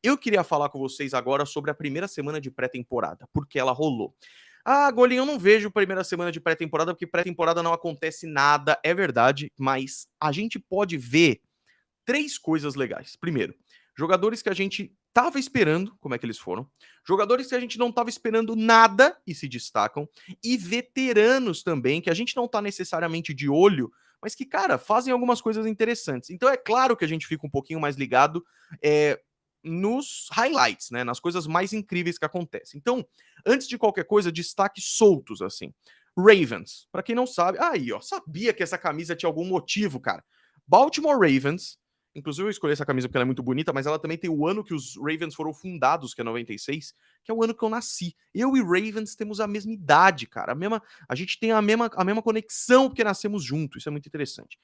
Eu queria falar com vocês agora sobre a primeira semana de pré-temporada, porque ela rolou. Ah, Golinho, eu não vejo primeira semana de pré-temporada, porque pré-temporada não acontece nada, é verdade, mas a gente pode ver três coisas legais. Primeiro, jogadores que a gente tava esperando, como é que eles foram, jogadores que a gente não tava esperando nada e se destacam, e veteranos também, que a gente não tá necessariamente de olho, mas que, cara, fazem algumas coisas interessantes. Então é claro que a gente fica um pouquinho mais ligado é, nos highlights, né, nas coisas mais incríveis que acontecem. Então, antes de qualquer coisa, destaques soltos, assim. Ravens, pra quem não sabe, aí, ó, sabia que essa camisa tinha algum motivo, cara. Baltimore Ravens. Inclusive, eu escolhi essa camisa porque ela é muito bonita, mas ela também tem o ano que os Ravens foram fundados, que é 96, que é o ano que eu nasci. Eu e Ravens temos a mesma idade, cara. A gente tem a mesma conexão porque nascemos juntos. Isso é muito interessante.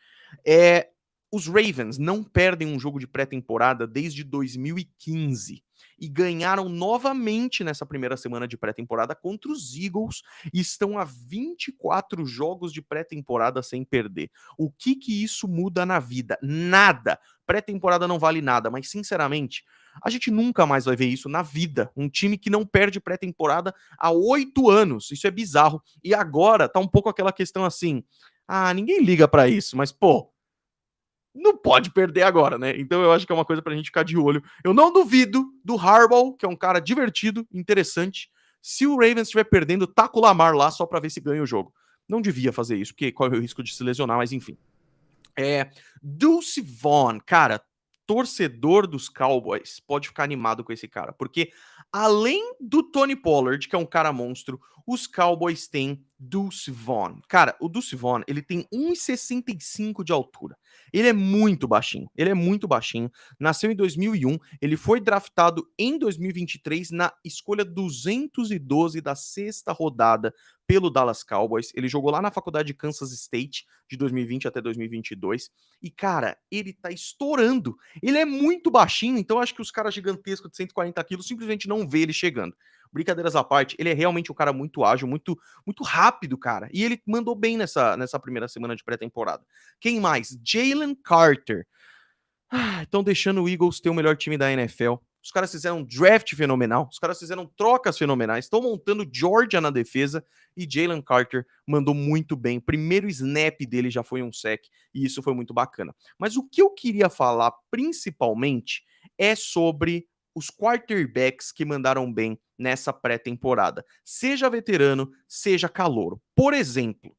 É, os Ravens não perdem um jogo de pré-temporada desde 2015 e ganharam novamente nessa primeira semana de pré-temporada contra os Eagles e estão a 24 jogos de pré-temporada sem perder. O que isso muda na vida? Nada. Pré-temporada não vale nada, mas sinceramente, a gente nunca mais vai ver isso na vida. Um time que não perde pré-temporada há 8 anos. Isso é bizarro. E agora tá um pouco aquela questão assim: ah, ninguém liga pra isso, mas pô, não pode perder agora, né? Então eu acho que é uma coisa pra gente ficar de olho. Eu não duvido do Harbaugh, que é um cara divertido, interessante. Se o Ravens estiver perdendo, taca o Lamar lá só pra ver se ganha o jogo. Não devia fazer isso, porque corre o risco de se lesionar, mas enfim. Deuce Vaughn, cara, torcedor dos Cowboys pode ficar animado com esse cara, porque além do Tony Pollard, que é um cara monstro, os Cowboys têm Deuce Vaughn. Cara, o Deuce Vaughn, ele tem 1,65 de altura. Ele é muito baixinho. Nasceu em 2001, ele foi draftado em 2023 na escolha 212 da sexta rodada pelo Dallas Cowboys. Ele jogou lá na faculdade de Kansas State de 2020 até 2022. E, cara, ele tá estourando. Ele é muito baixinho, então acho que os caras gigantescos de 140 quilos simplesmente não vê ele chegando. Brincadeiras à parte, ele é realmente um cara muito ágil, muito rápido, cara. E ele mandou bem nessa primeira semana de pré-temporada. Quem mais? Jalen Carter. Estão deixando o Eagles ter o melhor time da NFL. Os caras fizeram um draft fenomenal, os caras fizeram trocas fenomenais, estão montando Georgia na defesa e Jalen Carter mandou muito bem. Primeiro snap dele já foi um sec e isso foi muito bacana. Mas o que eu queria falar principalmente é sobre os quarterbacks que mandaram bem nessa pré-temporada, seja veterano, seja calouro. Por exemplo,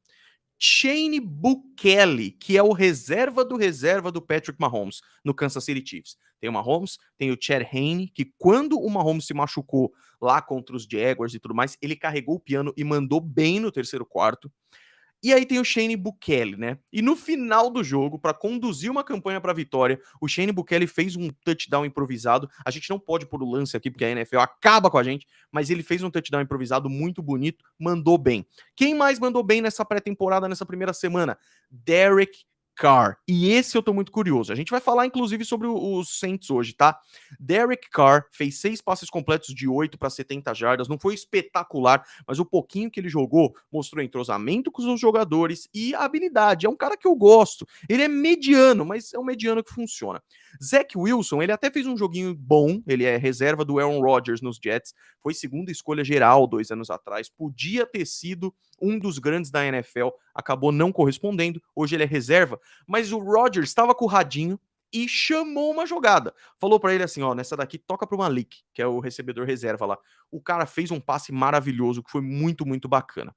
Shane Bukelly, que é o reserva do Patrick Mahomes no Kansas City Chiefs. Tem o Mahomes, tem o Chad Henne, que quando o Mahomes se machucou lá contra os Jaguars e tudo mais, ele carregou o piano e mandou bem no terceiro quarto. E aí tem o Shane Bukelly, né? E no final do jogo, para conduzir uma campanha para vitória, o Shane Bukelly fez um touchdown improvisado. A gente não pode pôr o lance aqui porque a NFL acaba com a gente, mas ele fez um touchdown improvisado muito bonito, mandou bem. Quem mais mandou bem nessa pré-temporada, nessa primeira semana? Derek Carr. E esse eu tô muito curioso. A gente vai falar inclusive sobre os Saints hoje, tá? Derek Carr fez 6 passes completos de 8 para 70 jardas, não foi espetacular, mas o pouquinho que ele jogou mostrou entrosamento com os jogadores e habilidade. É um cara que eu gosto. Ele é mediano, mas é um mediano que funciona. Zach Wilson, ele até fez um joguinho bom, ele é reserva do Aaron Rodgers nos Jets, foi segunda escolha geral 2 anos atrás, podia ter sido um dos grandes da NFL, acabou não correspondendo, hoje ele é reserva, mas o Rodgers estava com o radinho e chamou uma jogada. Falou para ele assim, ó, nessa daqui toca pro Malik, que é o recebedor reserva lá. O cara fez um passe maravilhoso, que foi muito bacana.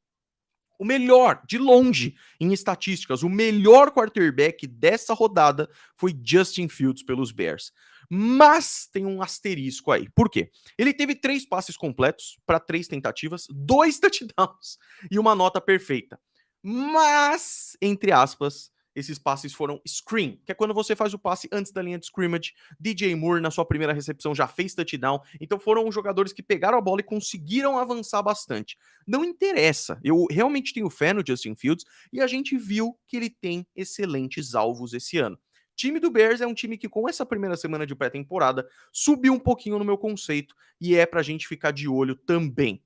O melhor, de longe, em estatísticas, o melhor quarterback dessa rodada foi Justin Fields pelos Bears. Mas tem um asterisco aí. Por quê? Ele teve 3 passes completos para 3 tentativas, 2 touchdowns e uma nota perfeita. Mas, entre aspas, esses passes foram screen, que é quando você faz o passe antes da linha de scrimmage. DJ Moore, na sua primeira recepção, já fez touchdown. Então foram jogadores que pegaram a bola e conseguiram avançar bastante. Não interessa. Eu realmente tenho fé no Justin Fields e a gente viu que ele tem excelentes alvos esse ano. Time do Bears é um time que, com essa primeira semana de pré-temporada, subiu um pouquinho no meu conceito e é pra gente ficar de olho também.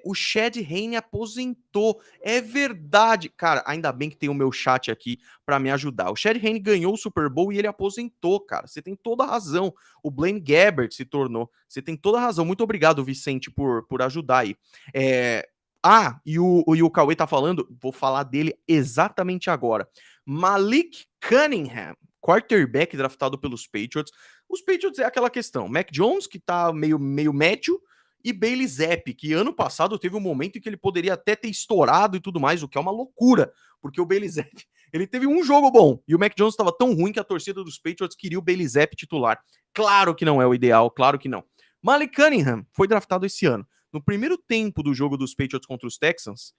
O Chad Henne aposentou. É verdade. Cara, ainda bem que tem o meu chat aqui pra me ajudar. O Chad Henne ganhou o Super Bowl e ele aposentou, cara. Você tem toda a razão. O Blaine Gabbert se tornou. Você tem toda a razão. Muito obrigado, Vicente, por ajudar aí. E o Cauê tá falando, vou falar dele exatamente agora. Malik Cunningham, quarterback draftado pelos Patriots. Os Patriots é aquela questão. Mac Jones, que tá meio médio, e Bailey Zappe, que ano passado teve um momento em que ele poderia até ter estourado e tudo mais, o que é uma loucura, porque o Bailey Zappe, ele teve um jogo bom, e o Mac Jones estava tão ruim que a torcida dos Patriots queria o Bailey Zappe titular. Claro que não é o ideal, claro que não. Malik Cunningham foi draftado esse ano. No primeiro tempo do jogo dos Patriots contra os Texans,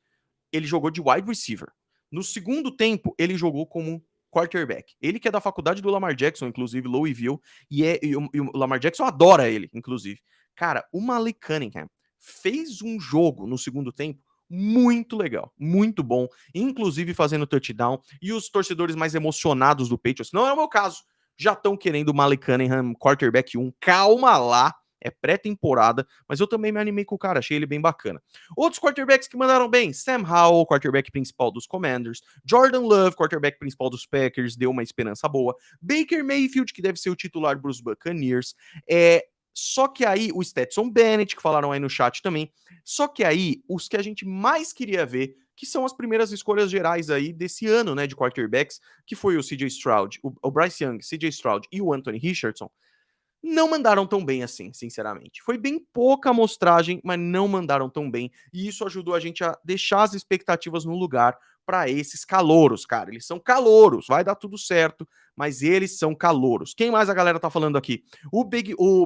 ele jogou de wide receiver. No segundo tempo, ele jogou como quarterback. Ele que é da faculdade do Lamar Jackson, inclusive, Louisville, e o Lamar Jackson adora ele, inclusive. Cara, o Malik Cunningham fez um jogo no segundo tempo muito legal, muito bom, inclusive fazendo touchdown, e os torcedores mais emocionados do Patriots, não é o meu caso, já estão querendo o Malik Cunningham quarterback 1. Calma lá, é pré-temporada, mas eu também me animei com o cara, achei ele bem bacana. Outros quarterbacks que mandaram bem, Sam Howell, quarterback principal dos Commanders, Jordan Love, quarterback principal dos Packers, deu uma esperança boa, Baker Mayfield, que deve ser o titular dos Buccaneers, só que aí, o Stetson Bennett, que falaram aí no chat também, só que aí, os que a gente mais queria ver, que são as primeiras escolhas gerais aí desse ano, né, de quarterbacks, que foi o CJ Stroud, o Bryce Young, CJ Stroud e o Anthony Richardson, não mandaram tão bem assim, sinceramente. Foi bem pouca amostragem, mas não mandaram tão bem. E isso ajudou a gente a deixar as expectativas no lugar para esses calouros, cara. Eles são calouros, vai dar tudo certo, mas eles são calouros. Quem mais a galera tá falando aqui? O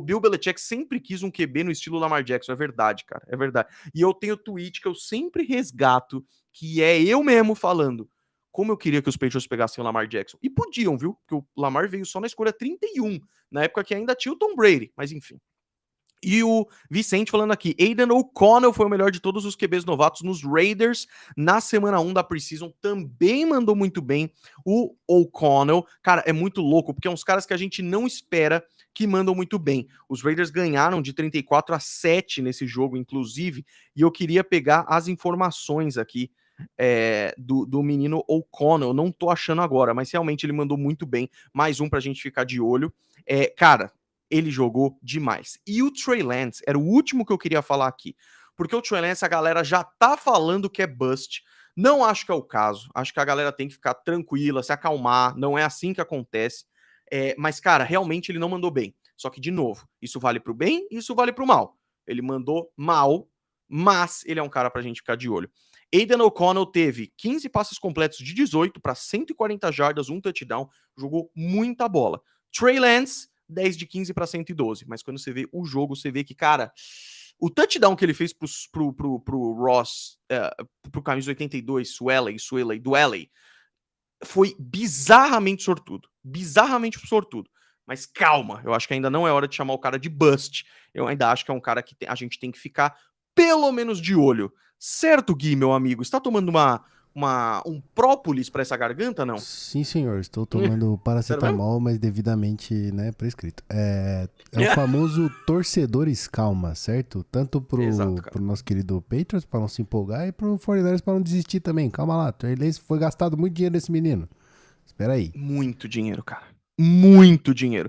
Bill Belichick sempre quis um QB no estilo Lamar Jackson, é verdade, cara, é verdade. E eu tenho tweet que eu sempre resgato, que é eu mesmo falando. Como eu queria que os Patriots pegassem o Lamar Jackson. E podiam, viu? Porque o Lamar veio só na escolha 31, na época que ainda tinha o Tom Brady, mas enfim. E o Vicente falando aqui, Aiden O'Connell foi o melhor de todos os QBs novatos nos Raiders na semana 1 da Preseason, também mandou muito bem o O'Connell. Cara, é muito louco, porque é uns caras que a gente não espera que mandam muito bem. Os Raiders ganharam de 34-7 nesse jogo, inclusive, e eu queria pegar as informações aqui do menino O'Connell. Não tô achando agora, mas realmente ele mandou muito bem. Mais um pra gente ficar de olho. Cara, ele jogou demais. E o Trey Lance era o último que eu queria falar aqui. Porque o Trey Lance, a galera já tá falando que é bust. Não acho que é o caso. Acho que a galera tem que ficar tranquila, se acalmar. Não é assim que acontece. Mas, cara, realmente ele não mandou bem. Só que, de novo, isso vale pro bem e isso vale pro mal. Ele mandou mal, mas ele é um cara pra gente ficar de olho. Aiden O'Connell teve 15 passes completos de 18 para 140 jardas, um touchdown, jogou muita bola. Trey Lance, 10 de 15 para 112. Mas quando você vê o jogo, você vê que, cara, o touchdown que ele fez pro Ross, pro camisa 82, Sueley, Dueley, foi bizarramente sortudo. Bizarramente sortudo. Mas calma, eu acho que ainda não é hora de chamar o cara de bust. Eu ainda acho que é um cara que a gente tem que ficar pelo menos de olho. Certo, Gui, meu amigo? Está tomando um própolis para essa garganta, não? Sim, senhor. Estou tomando Sério mesmo? paracetamol, mas devidamente, né, prescrito. É o famoso torcedores calma, certo? Tanto Exato, pro cara. nosso querido Patriots, para não se empolgar, e pro 49ers para não desistir também. Calma lá, foi gastado muito dinheiro nesse menino. Espera aí. Muito dinheiro, cara. Muito dinheiro.